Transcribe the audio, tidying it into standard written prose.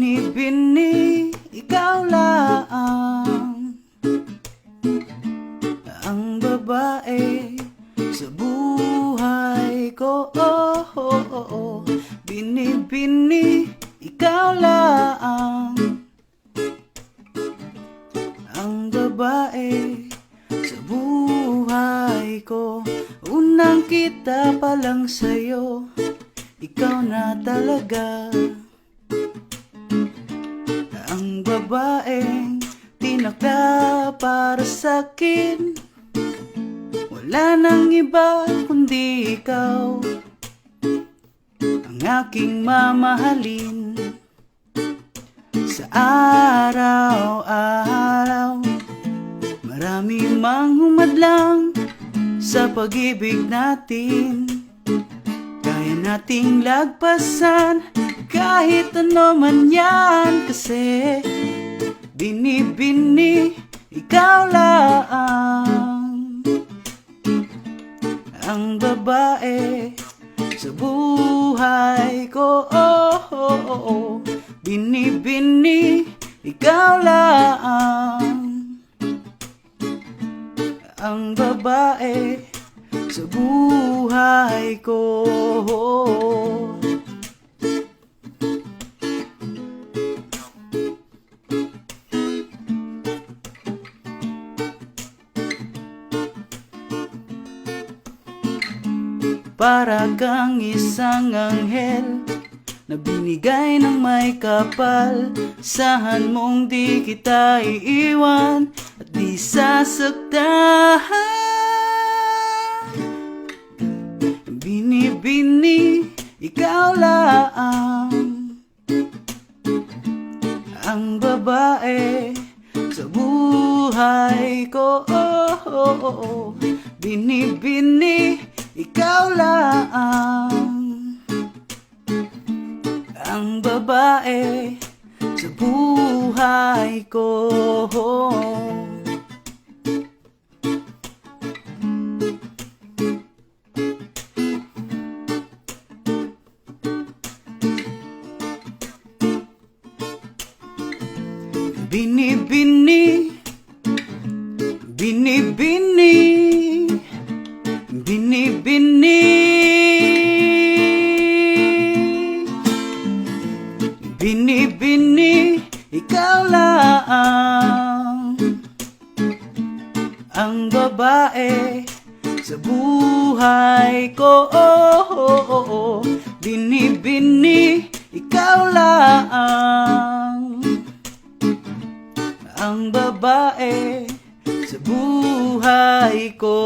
Bini-bini, ikaw lang ang babae sa buhay ko. Bini-bini, ikaw lang ang babae sa buhay ko. Unang kita pa lang sa'yo, ikaw na talaga ang babaeng tinakda para sa'kin. Wala nang iba kundi ikaw ang aking mamahalin sa araw-araw. Marami mang humadlang sa pag-ibig natin, kaya nating lagpasan kahit ano man yan. Kasi bini-bini, ikaw lang ang babae sa buhay ko. Bini-bini, ikaw lang ang babae sa buhay ko. Para kang isang anghel na binigay ng may kapal. Sahan mong di kita iiwan at di sasaktan. Bini-bini, ikaw lang ang babae sa buhay ko. Bini-bini, ikaw lang ang babae sa buhay ko. Bini-bini, bini-bini, bini-bini, bini-bini, ikaw lang ang babae sa buhay ko. Bini-bini, ikaw lang ang babae sa buhay ko.